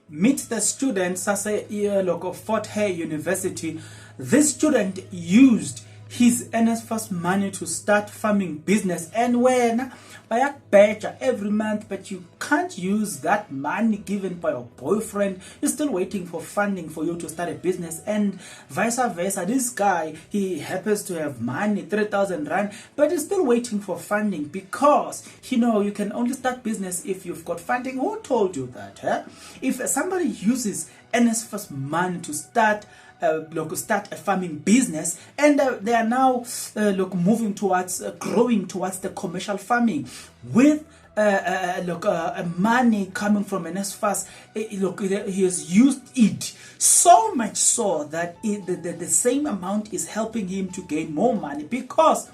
meet the students of Fort Hare University. This student used his Nfas money to start farming business, and when bayakubheja every month, but you can't use that money given by your boyfriend. You're still waiting for funding for you to start a business, and vice versa. This guy, he happens to have money, 3,000 rand, but he's still waiting for funding, because you can only start business if you've got funding. Who told you that? Huh? If somebody uses NSFAS money to start a farming business, and they are now moving towards growing towards the commercial farming with money coming from NSFAS. He has used it so much so that the same amount is helping him to gain more money, because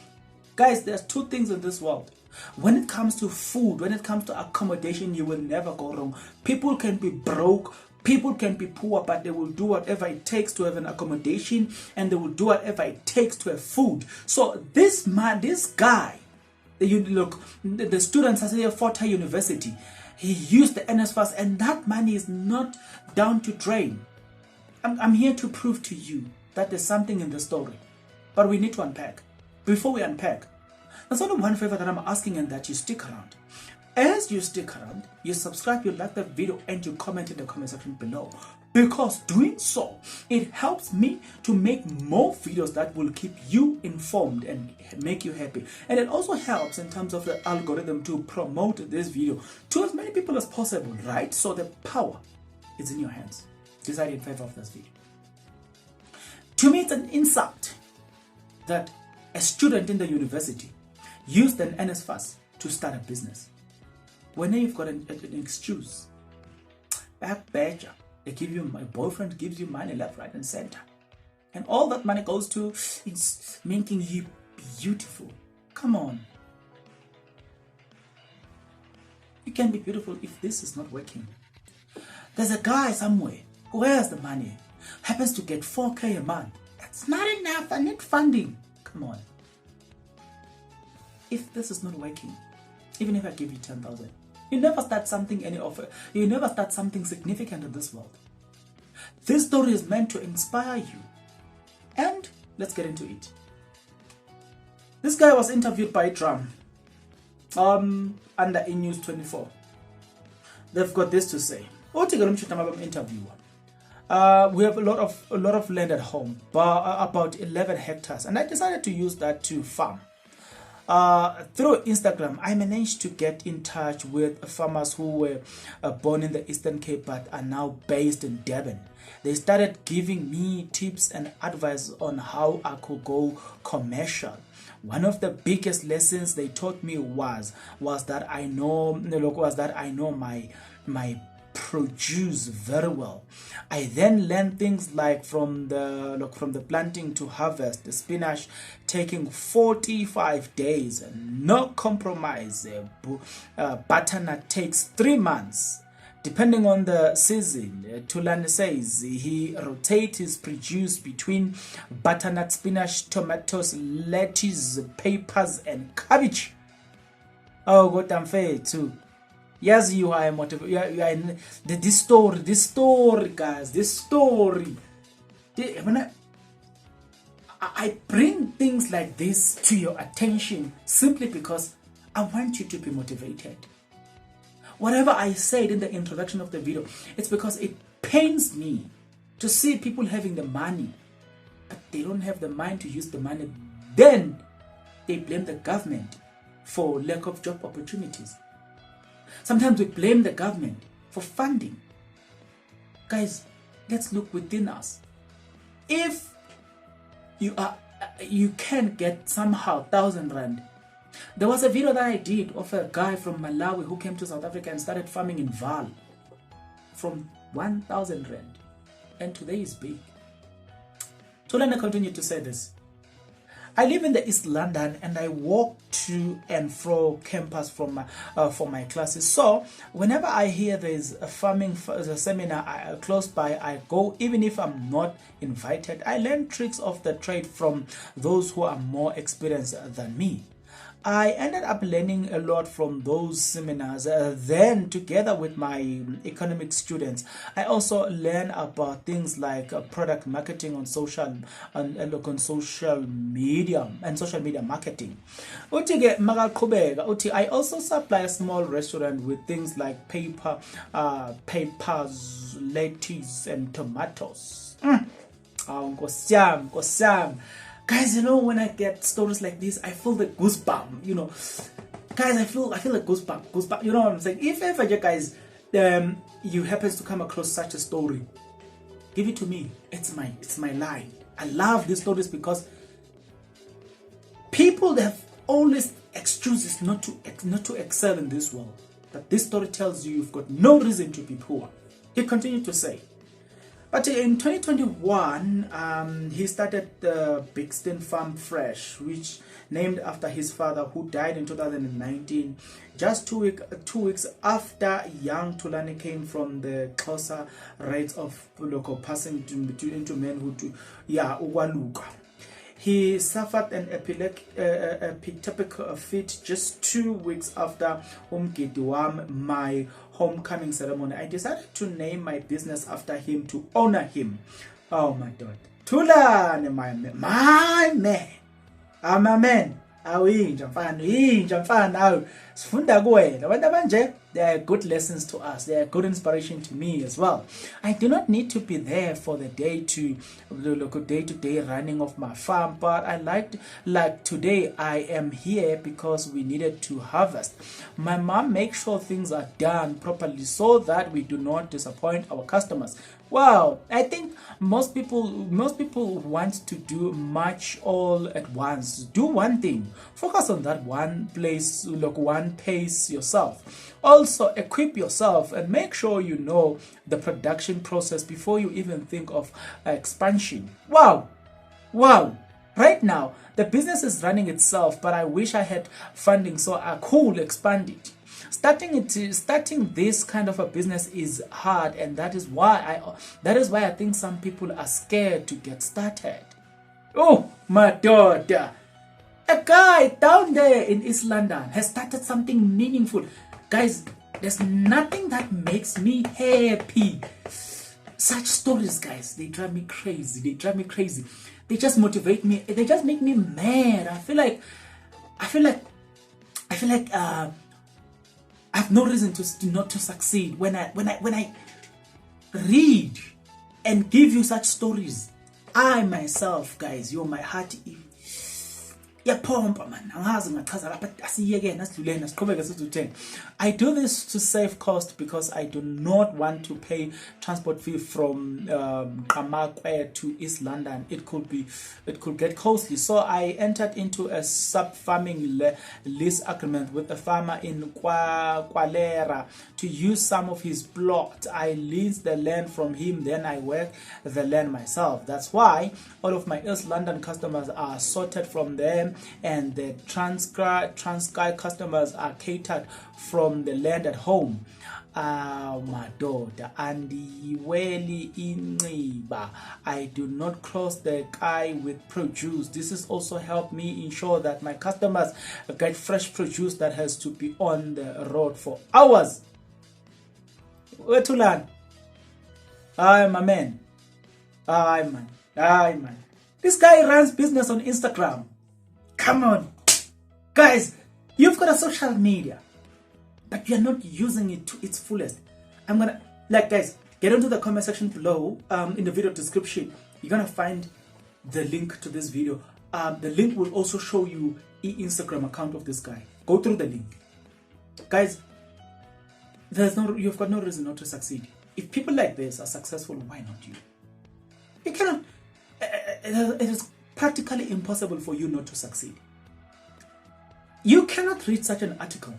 guys, there's two things in this world. When it comes to food, when it comes to accommodation, you will never go wrong. People can be broke, people can be poor, but they will do whatever it takes to have an accommodation, and they will do whatever it takes to have food. So this guy, the students at Fort Hare University, he used the NSFAS, and that money is not down to drain. I'm here to prove to you that there's something in the story, but we need to unpack. Before we unpack, there's only one favor that I'm asking, and that you stick around. As you stick around, you subscribe, you like the video, and you comment in the comment section below, because doing so, it helps me to make more videos that will keep you informed and make you happy. And it also helps in terms of the algorithm to promote this video to as many people as possible, right? So the power is in your hands. Decide in favor of this video. To me, it's an insult that a student in the university used an NSFAS to start a business. When you've got an excuse, backbadger, my boyfriend gives you money left, right, and center, and all that money goes to it's making you beautiful. Come on, you can be beautiful if this is not working. There's a guy somewhere who has the money, happens to get 4K a month. That's not enough. I need funding. Come on. If this is not working, even if I give you 10,000, you never start something you never start something significant in this world. This story is meant to inspire you. And let's get into it. This guy was interviewed by Drum under News 24. They've got this to say. Interview. We have a lot of land at home, about 11 hectares, and I decided to use that to farm. Through Instagram, I managed to get in touch with farmers who were born in the Eastern Cape but are now based in Durban. They started giving me tips and advice on how I could go commercial. One of the biggest lessons they taught me was that I know my produce very well. I then learned things like from the planting to harvest, the spinach taking 45 days, no compromise. Butternut takes 3 months. Depending on the season, Tulan says he rotates his produce between butternut, spinach, tomatoes, lettuce, peppers, and cabbage. Oh, God, I'm fair too. Yes, you are motivated. You are in this story, guys. This story. When I bring things like this to your attention simply because I want you to be motivated. Whatever I said in the introduction of the video, it's because it pains me to see people having the money, but they don't have the mind to use the money. Then they blame the government for lack of job opportunities. Sometimes we blame the government for funding. Guys, let's look within us. If you can get somehow 1,000 rand. There was a video that I did of a guy from Malawi who came to South Africa and started farming in Vaal from 1,000 rand, and today is big. So let me continue to say this. I live in the East London, and I walk to and fro campus for my classes. So whenever I hear there's a farming seminar close by, I go, even if I'm not invited. I learn tricks of the trade from those who are more experienced than me. I ended up learning a lot from those seminars. Then, together with my economic students, I also learned about things like product marketing on social media and social media marketing. Uthi-ke makaqhubeka uthi I also supply a small restaurant with things like peppers, lettuce, and tomatoes. Nkosi yami. Guys, you know, when I get stories like this, I feel the goosebump, you know. Guys, I feel the goosebump. You know what I'm saying? If ever, guys, you happen to come across such a story, give it to me. It's my line. I love these stories because people have always excuses not to excel in this world. But this story tells you you've got no reason to be poor. He continued to say. But in 2021, he started the Bixton Farm Fresh, which named after his father, who died in 2019, just two weeks after young Tulani came from the closer rates of local passing into manhood to Uwaluka. He suffered an epileptic fit just 2 weeks after Umgidwam, my homecoming ceremony. I decided to name my business after him to honor him. Oh my God. Tulane, my man. I'm a man. There are good lessons to us. They are good inspiration to me as well. I do not need to be there for the day-to-day running of my farm, but I like today I am here because we needed to harvest. My mom makes sure things are done properly so that we do not disappoint our customers. Wow, I think most people want to do much all at once. Do one thing. Focus on that one place, one pace yourself. Also, equip yourself and make sure you know the production process before you even think of expansion. Wow. Right now, the business is running itself, but I wish I had funding so I could expand it. Starting this kind of a business is hard, and that is why I think some people are scared to get started. Oh, my daughter. A guy down there in East London has started something meaningful. Guys, there's nothing that makes me happy. Such stories, guys, they drive me crazy. They just motivate me. They just make me mad. I feel like I have no reason to not to succeed when I read and give you such stories. I myself, guys, my heart yapompa man. I do this to save cost because I do not want to pay transport fee from Kamakwe to East London. It could get costly. So I entered into a sub-farming lease agreement with a farmer in Kwalera to use some of his plot. I lease the land from him, then I work the land myself. That's why all of my East London customers are sorted from them, and the Transkei customers are catered from the land at home. My daughter, and I do not cross the sky with produce. This has also helped me ensure that my customers get fresh produce that has to be on the road for hours. Where to learn? Aye, my man. Aye, man. This guy runs business on Instagram. Come on. Guys, you've got a social media, but you're not using it to its fullest. I'm gonna, guys, get into the comment section below. In the video description, you're gonna find the link to this video. The link will also show you the Instagram account of this guy. Go through the link. Guys, you've got no reason not to succeed. If people like this are successful, why not you? You cannot, it is practically impossible for you not to succeed. You cannot read such an article.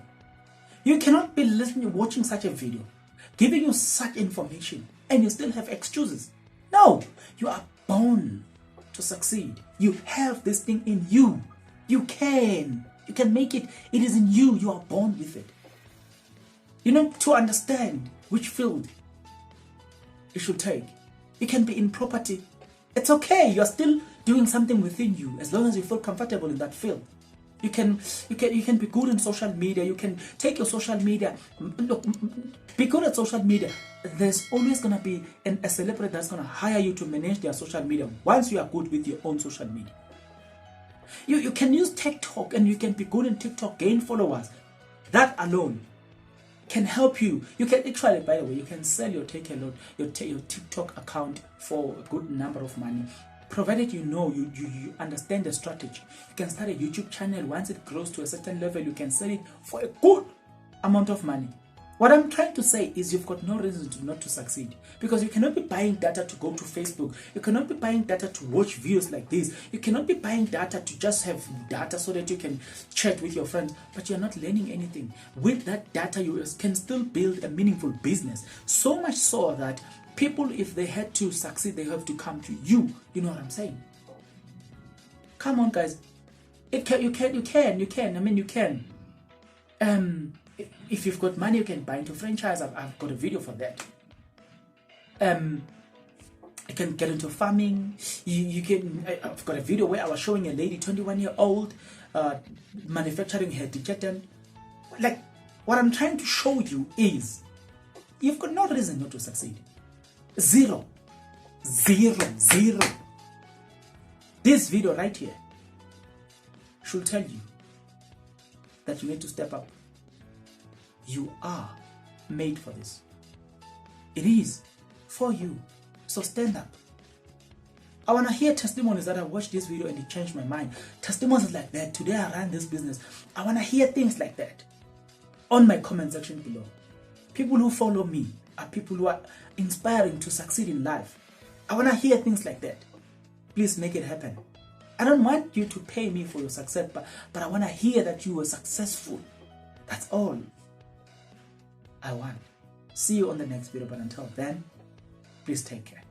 You cannot be watching such a video, giving you such information, and you still have excuses. No, you are born to succeed. You have this thing in you. You can make it. It is in you. You are born with it. You know, to understand which field you should take. You can be in property. It's okay. You are still doing something within you as long as you feel comfortable in that field. You can be good in social media. You can take your social media. Look, be good at social media. There's always gonna be a celebrity that's gonna hire you to manage their social media once you are good with your own social media. You can use TikTok and you can be good in TikTok, gain followers. That alone can help you. You can actually, by the way, you can sell your TikTok account for a good number of money, provided you understand the strategy. You can start a YouTube channel. Once it grows to a certain level, you can sell it for a good amount of money. What I'm trying to say is you've got no reason not to succeed, because you cannot be buying data to go to Facebook. You cannot be buying data to watch videos like this. You cannot be buying data to just have data so that you can chat with your friends, but you're not learning anything. With that data, you can still build a meaningful business. So much so that people, if they had to succeed, they have to come to you. You know what I'm saying? Come on, guys. You can. I mean, you can. If you've got money, you can buy into franchise. I've got a video for that. You can get into farming. I've got a video where I was showing a lady, 21-year-old, manufacturing her detergent. Like, what I'm trying to show you is you've got no reason not to succeed. Zero. This video right here should tell you that you need to step up. You are made for this. It is for you. So stand up. I want to hear testimonies that I watched this video and it changed my mind. Testimonies like that. Today I ran this business. I want to hear things like that on my comment section below. People who follow me are people who are inspiring to succeed in life. I want to hear things like that. Please make it happen. I don't want you to pay me for your success, but I want to hear that you were successful. That's all I want. See you on the next video, but until then, please take care.